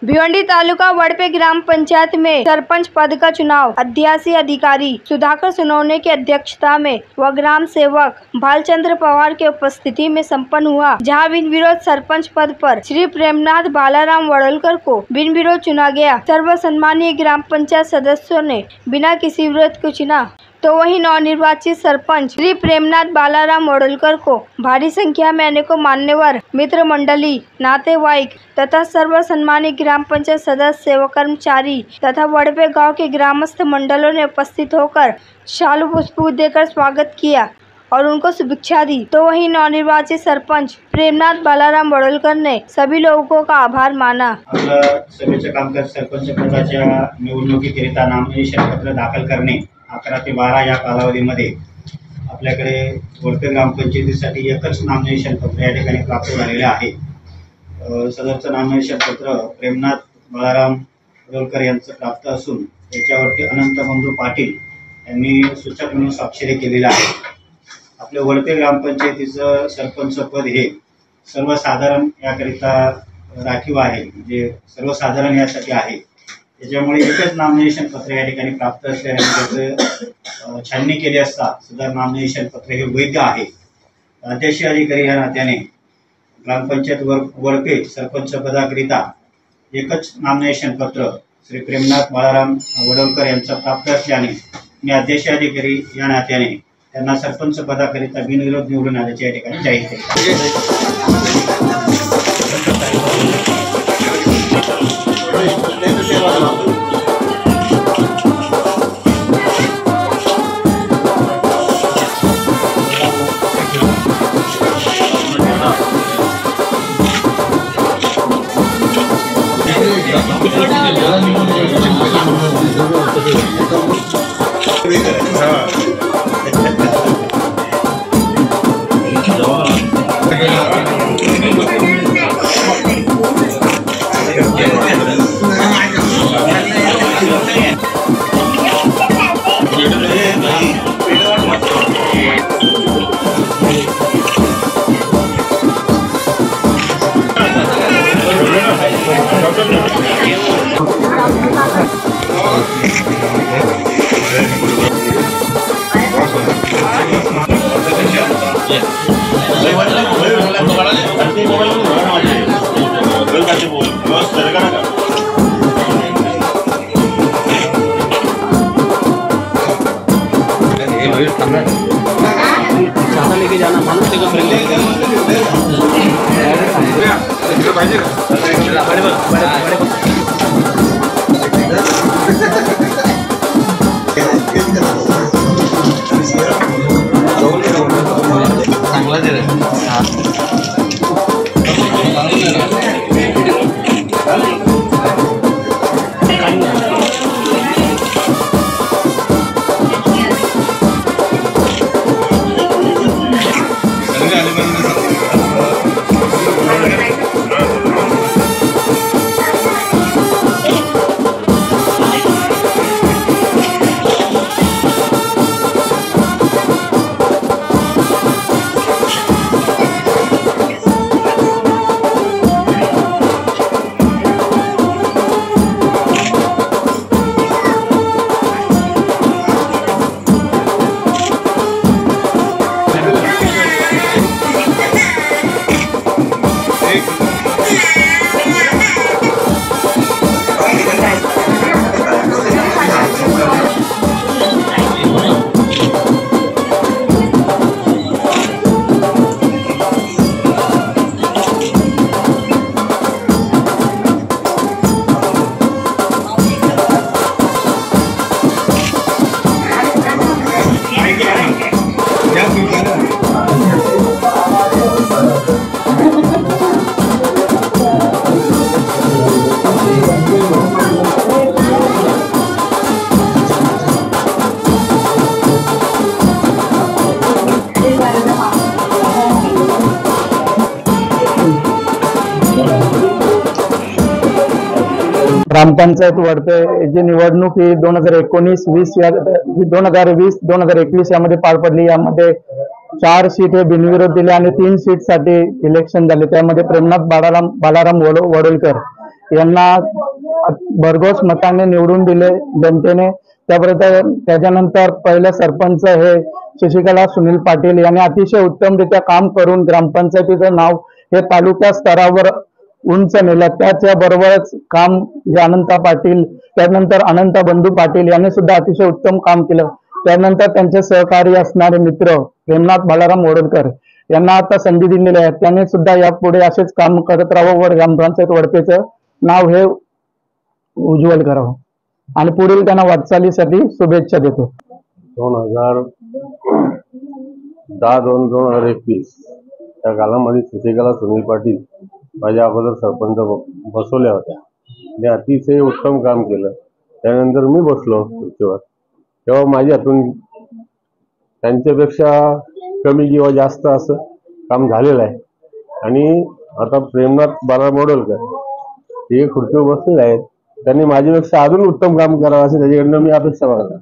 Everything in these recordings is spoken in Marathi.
भिवंडी तालुका वड़पे ग्राम पंचायत में सरपंच पद का चुनाव अध्यासी अधिकारी सुधाकर सोनवणे की अध्यक्षता में व ग्राम सेवक भालचंद्र पवार के उपस्थिति में संपन्न हुआ, जहां बिन विरोध सरपंच पद पर श्री प्रेमनाथ बालाराम वडोलकर को बिन विरोध चुना गया। सर्व सम्मानीय ग्राम पंचायत सदस्यों ने बिना किसी विरोध को चुना, तो वहीं नवनिर्वाचित सरपंच श्री प्रेमनाथ बालाराम वडोलकर को भारी संख्या में अनेकों मान्यवर मित्र मंडली, नातेवाईक तथा सर्व सम्मानित ग्राम पंचायत सदस्य एवं कर्मचारी तथा वड़पे गांव के ग्रामस्थ मंडलों ने उपस्थित होकर शालू पुष्प देकर स्वागत किया और उनको शुभेच्छा दी। तो वहीं नवनिर्वाचित सरपंच प्रेमनाथ बालाराम वडोलकर ने सभी लोगों का आभार माना। सभेचे कामकाज सरपंच पदाच्या निवडणुकीकरिता नामनिर्देशन पत्र दाखल करणे 11 ते 12 या कालावधीमध्ये आपल्याकडे वडपे ग्रामपंचायतीसाठी एकच नामनिर्देशन पत्र या ठिकाणी प्राप्त झालेले आहे। सदरचं नामनिर्देशन पत्र प्रेमनाथ बालाराम वडोलकर यांचं प्राप्त असून याच्यावरती अनंत बंधू पाटील यांनी सूचक म्हणून स्वाक्षरी केलेली आहे। आपल्या वडपे ग्रामपंचायतीचं सरपंच पद हे सर्वसाधारण याकरिता राखीव आहे, म्हणजे सर्वसाधारण यासाठी आहे। त्याच्यामुळे एकच नामनिर्देशन पत्र या ठिकाणी प्राप्त असल्याने त्याचं छाननी केली असता सुद्धा नामनिर्देशन पत्र हे वैध आहे। अध्यक्ष अधिकारी या नात्याने ग्रामपंचायत वडपे सरपंच पदाकरिता एकच नामनिर्देशन पत्र श्री प्रेमनाथ बालाराम वडोलकर यांचं प्राप्त असल्याने मी अध्यक्ष अधिकारी या नात्याने त्यांना सरपंच पदाकरिता बिनविरोध निवडून आल्याचे या ठिकाणी जाहीर केले। लेके जाना मालूम से ग्रामपंचायत वडपे जी निवडणूक ही 2019-20 यामध्ये पार पडली। यामध्ये 4 सीट हे बिनविरोध दिले आणि 3 सीट साठी इलेक्शन झाले। त्यामध्ये प्रेमनाथ बालाराम वडोलकर यांना भरघोस मताने निवडून दिले जनतेने. त्याच्यानंतर पहिले सरपंच हे शशिकला सुनील पाटील यांनी अतिशय उत्तमरित्या काम करून ग्रामपंचायतीचं नाव हे तालुका स्तरावर उंच नेलं. त्याच्याबरोबरच काम जे अनंता पाटील, त्यानंतर अनंता बंधू पाटील यांनी सुद्धा अतिशय उत्तम काम केलं. त्यानंतर त्यांचे सहकारी असणारे मित्र प्रेमनाथ बालाराम ओडलकर यांना आता संधी दिलेली आहे. त्यांनी सुद्धा यापुढे असेच काम करत राहावं व ग्रामपंचायत वडपेचं नाव हे उज्ज्वल करावं आणि पुढील त्यांना वाटचालीसाठी शुभेच्छा देतो. 2010-2021 या कालामध्ये शशिकला सुनील पाटील माझ्या अगोदर सरपंच बसवल्या होत्या. त्यांनी अतिशय उत्तम काम केलं. त्यानंतर मी बसलो खुर्चीवर, तेव्हा माझ्या हातून त्यांच्यापेक्षा कमी किंवा जास्त असं काम झालेलं आहे. आणि आता प्रेमनाथ बालाराम ओडलकर हे खुर्चीवर बसलेले आहेत, त्यांनी माझ्यापेक्षा अजून उत्तम काम करावं अशी त्याच्याकडनं मी अपेक्षा करतो.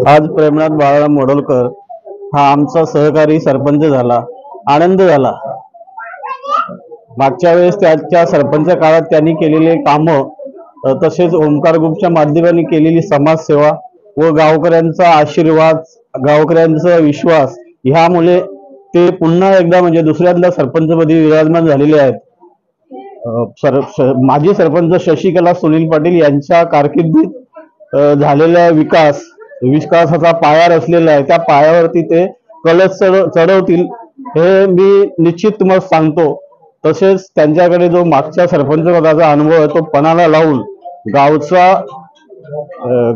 आज प्रेमनाथ बाळाराम ओडलकर हा आमचा सहकारी सरपंच झाला, आनंद झाला. मागच्या वेळेस त्याच्या सरपंच काळात त्यांनी केलेले कामं, तसेच ओमकार ग्रुपच्या माध्यमाने केलेली समाजसेवा व गावकऱ्यांचा आशीर्वाद, गावकऱ्यांचा विश्वास, ह्यामुळे ते पुन्हा एकदा म्हणजे दुसऱ्यांदा सरपंचपदी विराजमान झालेले आहेत. माजी सरपंच शशिकला सुनील पाटील यांच्या कारकिर्दीत झालेला विकासाचा पाया रचलेला आहे. त्या पायावरती ते कलश चढवतील हे मी निश्चित तुम्हाला सांगतो. तसेच त्यांच्याकडे जो मागच्या सरपंच पदाचा अनुभव आहे तो पणाला लावून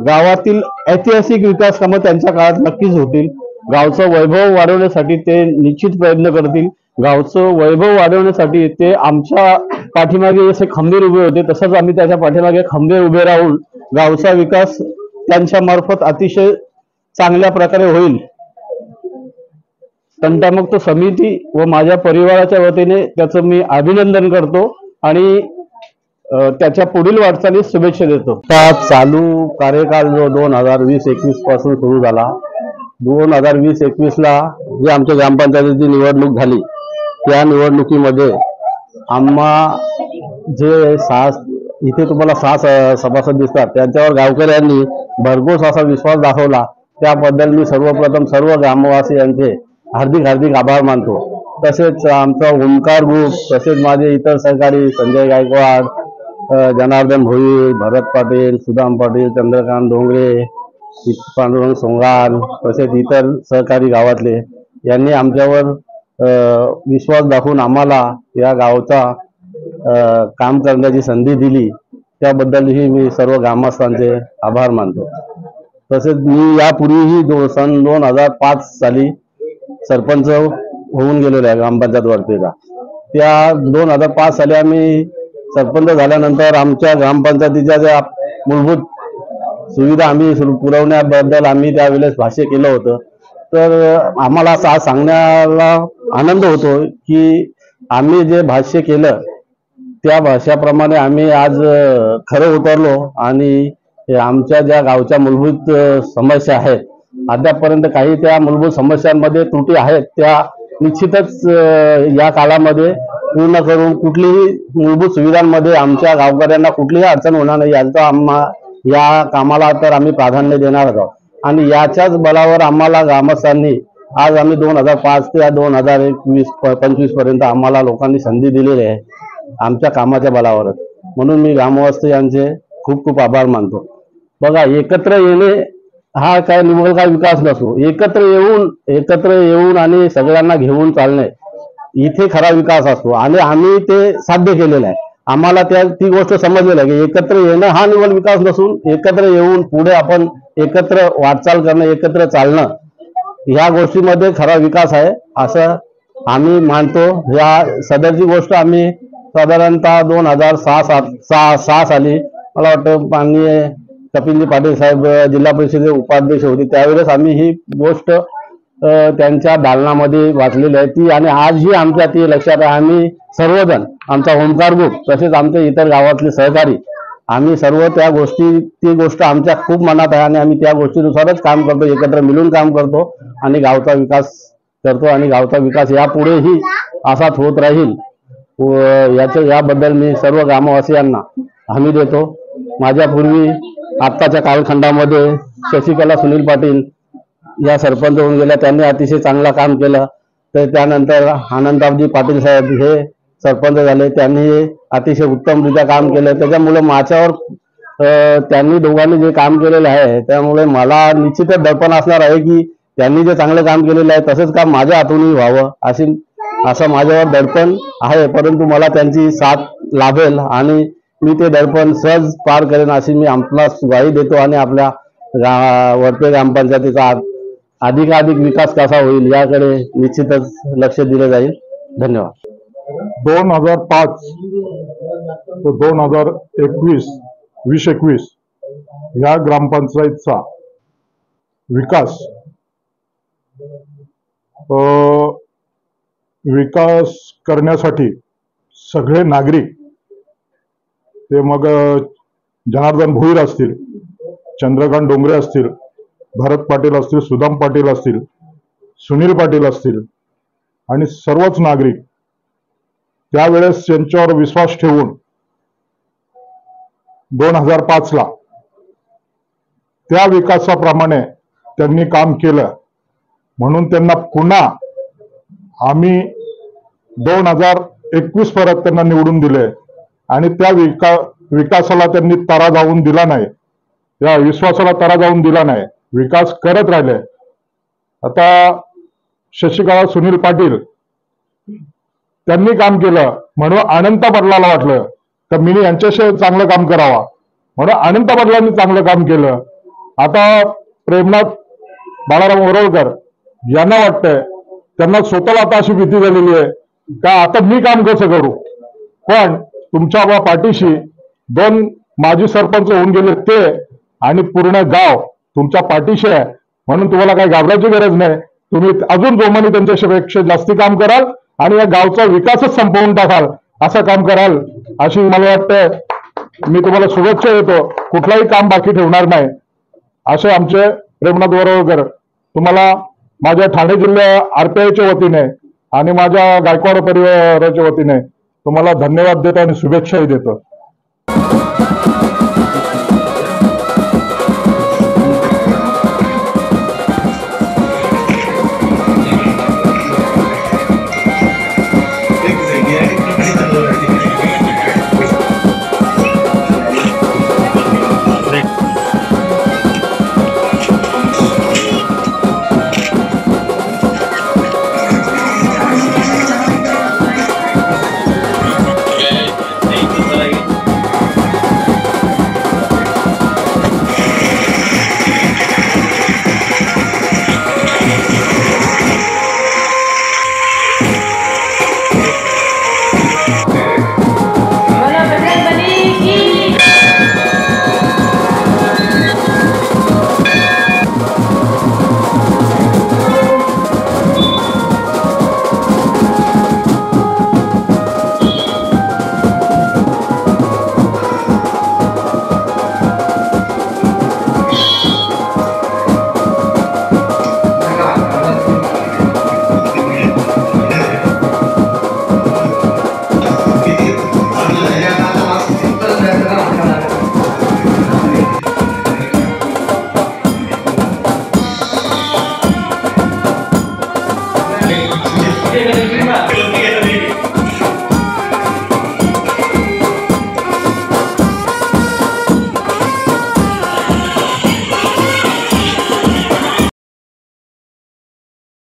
गावातील ऐतिहासिक विकास कामं त्यांच्या काळात नक्कीच होतील. गावचं वैभव वाढवण्यासाठी ते निश्चित प्रयत्न करतील. गावचं वैभव वाढवण्यासाठी ते आमच्या पाठीमागे जसे खंबीर उभे होते तसंच आम्ही त्याच्या पाठीमागे खंबीर उभे राहून गावचा विकास त्यांच्या मार्फत अतिशय चांगल्या प्रकारे होईल. तंटामुक्त समिती व माझ्या परिवाराच्या वतीने त्याचं मी अभिनंदन करतो आणि त्याच्या पुढील वाटचालीस शुभेच्छा देतो. चालू कार्यकाल जो 2020-21 पासून सुरू झाला, 2020-21 ला जी आमच्या ग्रामपंचायतीची निवडणूक झाली, त्या निवडणुकीमध्ये आम्हा जे इथे तुम्हाला 6 सभासद दिसतात त्यांच्यावर गावकऱ्यांनी भरघोस असा विश्वास दाखवला. त्याबद्दल मी सर्वप्रथम सर्व ग्रामवासियांचे हार्दिक आभार मानतो. तसेच आमचा ओमकार ग्रुप, तसेच माझे इतर सहकारी संजय गायकवाड, जनार्दन भोई, भरत पाटील, सुदाम पाटील, चंद्रकांत डोंगरे, पांडुरंग सोंगाल, तसेच इतर सहकारी गावातले यांनी आमच्यावर विश्वास दाखवून आम्हाला या गावचा काम करण्याची संधी दिली. त्याबद्दलही मी सर्व ग्रामस्थांचे आभार मानतो. तसेच मी यापूर्वीही सन 2005 साली सरपंच होऊन गेलेलो आहे ग्रामपंचायत वडपेचा. त्या 2005 साली आम्ही सरपंच झाल्यानंतर आमच्या ग्रामपंचायतीच्या ज्या मूलभूत सुविधा आम्ही पुरवण्याबद्दल आम्ही त्यावेळेस भाष्य केलं होतं. तर आम्हाला असं सांगण्याला आनंद होतो की आम्ही जे भाष्य केलं त्या भाषाप्रमाणे आम्ही आज खरं उतरलो आणि आमच्या ज्या गावच्या मूलभूत समस्या आहेत, अद्यापपर्यंत काही त्या मूलभूत समस्यांमध्ये त्रुटी आहेत, त्या निश्चितच या काळामध्ये पूर्ण करून कुठलीही मूलभूत सुविधांमध्ये आमच्या गावकऱ्यांना कुठलीही अडचण होणार नाही याचा या कामाला तर आम्ही प्राधान्य देणार आहोत. आणि याच्याच बलावर आम्हाला ग्रामस्थांनी आज आम्ही 2005 ते 2021-25 पर्यंत आम्हाला लोकांनी संधी दिलेली आहे आमच्या कामाच्या बलावरच. म्हणून मी ग्रामवासी यांचे खूप आभार मानतो. बघा, एकत्र येणे हा काय निवड काय विकास नसतो, एकत्र येऊन आणि सगळ्यांना घेऊन चालणे इथे खरा विकास असतो आणि आम्ही ते साध्य केलेलं आहे. आम्हाला ती गोष्ट समजलेलं आहे की एकत्र येणं हा निवड विकास नसून एकत्र येऊन पुढे आपण एकत्र वाटचाल करणं, एकत्र चालणं ह्या गोष्टीमध्ये खरा विकास आहे असं आम्ही मानतो. या सदरची गोष्ट आम्ही साधारणतः 2006 साली मला वाटतं माननीय कपिलजी पाटील साहेब जिल्हा परिषदेचे उपाध्यक्ष होते, त्यावेळेस आम्ही ही गोष्ट त्यांच्या दालनामध्ये वाचलेली आहे ती, आणि आजही आमच्या ती लक्षात आहे. आम्ही सर्वजण, आमचा ओमकार ग्रुप तसेच आमचे इतर गावातले सहकारी, आम्ही सर्व ती गोष्ट आमच्या खूप मनात आहे आणि आम्ही त्या गोष्टीनुसारच काम करतो, एकत्र मिळून काम करतो आणि गावचा विकास करतो आणि गावचा विकास यापुढेही असाच होत राहील व याबद्दल मी सर्व ग्रामवासियांना हमी देतो. माझ्यापूर्वी आत्ताच्या कालखंडामध्ये शशिकला सुनील पाटील या सरपंच होऊन गेल्या, त्यांनी अतिशय चांगला काम केलं. तर त्यानंतर आनंदरावजी पाटील साहेब हे सरपंच झाले, त्यांनी अतिशय उत्तमरित्या काम केलं. त्याच्यामुळे माझ्यावर त्यांनी दोघांनी जे काम केलेलं आहे त्यामुळे मला निश्चितच दडपण असणार आहे की त्यांनी जे चांगलं काम केलेलं आहे तसंच काम माझ्या हातूनही व्हावं असं माझ्यावर दडपण आहे. परंतु मला त्यांची साथ लाभेल आणि मी ते दडपण सहज पार करेन अशी मी आपणास ग्वाही देतो. आणि आपल्या वरपे ग्रामपंचायतीचा अधिकाधिक विकास कसा होईल याकडे निश्चितच लक्ष दिलं जाईल. धन्यवाद. 2005 ते 2021 या ग्रामपंचायतचा विकास करण्यासाठी सगळे नागरिक, ते मग जनार्दन भोईर असतील, चंद्रकांत डोंगरे असतील, भरत पाटील असतील, सुदाम पाटील असतील, सुनील पाटील असतील आणि सर्वच नागरिक त्यावेळेस त्यांच्यावर विश्वास ठेवून 2005 ला त्या विकासाप्रमाणे त्यांनी काम केलं. म्हणून त्यांना पुन्हा आम्ही 2021 परत त्यांना निवडून दिले आणि त्या विकासाला त्यांनी तडा जाऊन दिला नाही, त्या विश्वासाला तडा जाऊन दिला नाही, विकास करत राहिले. आता शशिकला सुनील पाटील त्यांनी काम केलं म्हणून अनंत पाटलाला वाटलं तर मी यांच्याशी चांगलं काम करावं म्हणून अनंत पाटलांनी चांगलं काम केलं. आता प्रेमनाथ बाळाराम ओरोळकर यांना वाटतंय, त्यांना स्वतःला आता अशी भीती झालेली आहे का आता मी काम कसं करू. पण तुमच्या पाठीशी 2 माजी सरपंच होऊन गेले ते आणि पूर्ण गाव तुमच्या पाठीशी आहे, म्हणून तुम्हाला काही घाबरायची गरज नाही. तुम्ही अजून जोमाने त्यांच्यापेक्षा जास्ती काम कराल आणि या गावचा विकासच संपवून टाकाल असं काम कराल अशी मला वाटतं. मी तुम्हाला शुभेच्छा देतो. कुठलाही काम बाकी ठेवणार नाही असे आमचे प्रेमनाथ ओरोळकर तुम्हाला माझ्या ठाणे जिल्हा आरपीआयच्या वतीने आणि माझ्या गायकवाड परिवाराच्या वतीने तुम्हाला धन्यवाद देतो आणि शुभेच्छाही देतो.